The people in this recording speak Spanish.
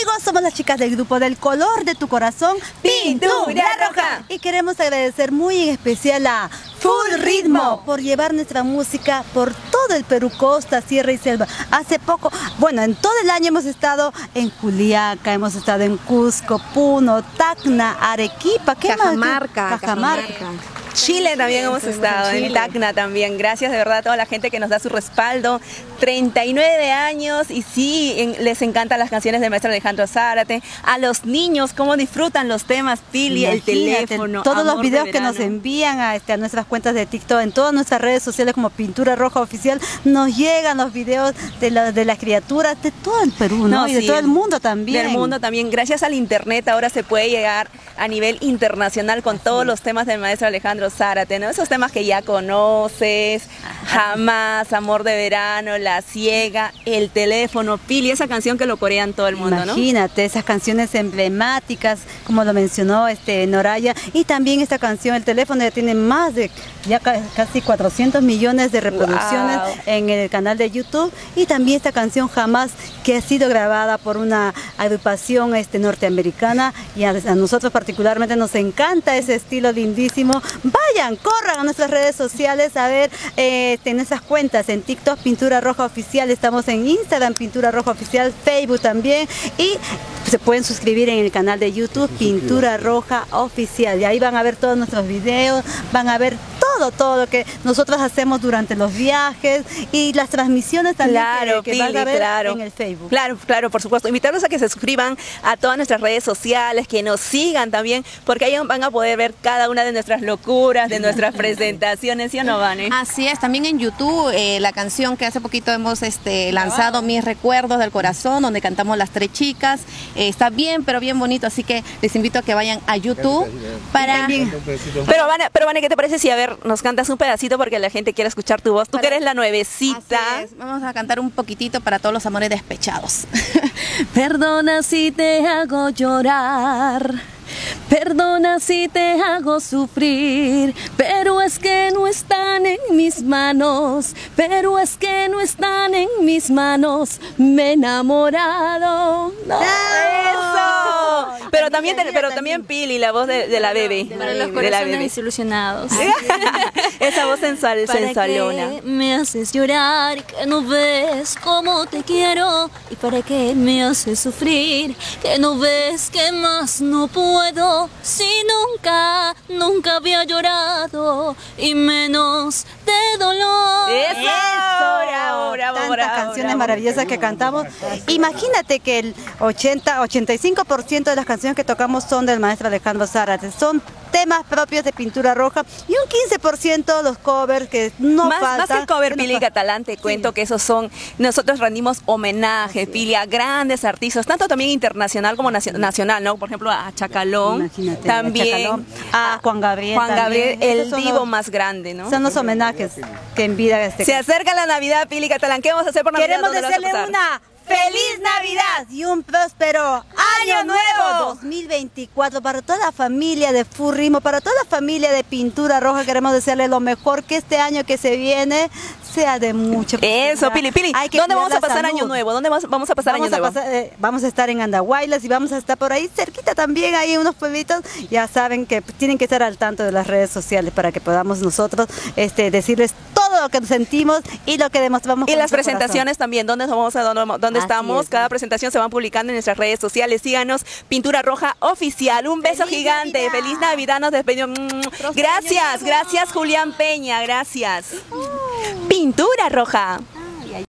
amigos, somos las chicas del grupo Del Color de Tu Corazón, Pintura Roja. Y queremos agradecer muy en especial a Full Ritmo por llevar nuestra música por todo el Perú, costa, sierra y selva. Hace poco, bueno, en todo el año hemos estado en Juliaca, hemos estado en Cusco, Puno, Tacna, Arequipa, Cajamarca. Chile también hemos estado, Chile. en Tacna también. Gracias de verdad a toda la gente que nos da su respaldo. 39 años y sí, les encantan las canciones del maestro Alejandro Zárate. A los niños, cómo disfrutan los temas, Pili, el teléfono. Todos los Amor videos de que nos verano. envían a nuestras cuentas de TikTok, en todas nuestras redes sociales como Pintura Roja Oficial, nos llegan los videos de las criaturas de todo el Perú, ¿no? Y de Sí, todo el mundo también. Del mundo también. Gracias al internet ahora se puede llegar a nivel internacional con todos los temas del maestro Alejandro Zárate, ¿no? Esos temas que ya conoces, Jamás, Amor de Verano, La Ciega, El Teléfono, Pili, esa canción que lo corean todo el mundo, ¿no? Imagínate, esas canciones emblemáticas, como lo mencionó Noraya, y también esta canción, El Teléfono, ya tiene más de casi 400 millones de reproducciones en el canal de YouTube, y también esta canción Jamás, que ha sido grabada por una agrupación norteamericana, y a nosotros particularmente nos encanta ese estilo lindísimo. Vayan, corran a nuestras redes sociales a ver en esas cuentas, en TikTok Pintura Roja Oficial, estamos en Instagram Pintura Roja Oficial, Facebook también, y se pueden suscribir en el canal de YouTube Pintura Roja Oficial, y ahí van a ver todos nuestros videos, van a ver todo lo que nosotros hacemos durante los viajes y las transmisiones también que van a ver en el Facebook. Claro, por supuesto. Invitarlos a que se suscriban a todas nuestras redes sociales, que nos sigan también, porque ahí van a poder ver cada una de nuestras locuras, de nuestras presentaciones, ¿sí o no, Vane? Así es, también en YouTube la canción que hace poquito hemos lanzado, Mis Recuerdos del Corazón, donde cantamos las tres chicas, está bien, pero bien bonito, así que les invito a que vayan a YouTube para... Pero Vane, ¿qué te parece si, a ver, nos cantas un pedacito porque la gente quiere escuchar tu voz? Tú que eres la nuevecita. Así es. Vamos a cantar un poquitito para todos los amores despechados. Perdona si te hago llorar, perdona si te hago sufrir, pero es que no están en mis manos, pero es que no están en mis manos, me he enamorado. No. ¡Eso! Pero también Pili, la voz de la bebé. Para los corazones desilusionados. Esa voz sensualona. ¿Para qué me haces llorar? Que no ves cómo te quiero. ¿Y para qué me haces sufrir? Que no ves que más no puedo. Si nunca había llorado. Y menos de dolor. ¡Eso! Tantas canciones maravillosas que cantamos. Imagínate que el 85% de las canciones que tocamos son del maestro Alejandro Zárate. Son temas propios de Pintura Roja y un 15% los covers que no faltan. Más que el cover, Pili Catalán, te cuento que esos son, nosotros rendimos homenaje, Pili, a grandes artistas, tanto también internacional como nacional, ¿no? Por ejemplo, a Chacalón, Imagínate, también a Juan Gabriel. El divo más grande, ¿no? Son los homenajes que en vida Se acerca la Navidad, Pili Catalán. ¿Qué vamos a hacer por Navidad? Queremos ¿Dónde lo vas a desearle pasar? una ¡Feliz Navidad! Y un próspero Año Nuevo 2024 para toda la familia de Full Ritmo, para toda la familia de Pintura Roja. Queremos desearle lo mejor, que este año que se viene sea de mucho. Eso, Pili. ¿Dónde vamos a pasar Año Nuevo? ¿Dónde vamos a pasar Año Nuevo? Vamos a estar en Andahuaylas y vamos a estar por ahí cerquita también, ahí en unos pueblitos. Ya saben que tienen que estar al tanto de las redes sociales para que podamos nosotros decirles todo lo que sentimos y lo que demostramos. Y las presentaciones también, ¿dónde estamos? Cada presentación se van publicando en nuestras redes sociales. Síganos, Pintura Roja Oficial. Un beso gigante. Navidad. Feliz Navidad, nos despedimos. Gracias, Julián Peña, gracias. Pintura Roja.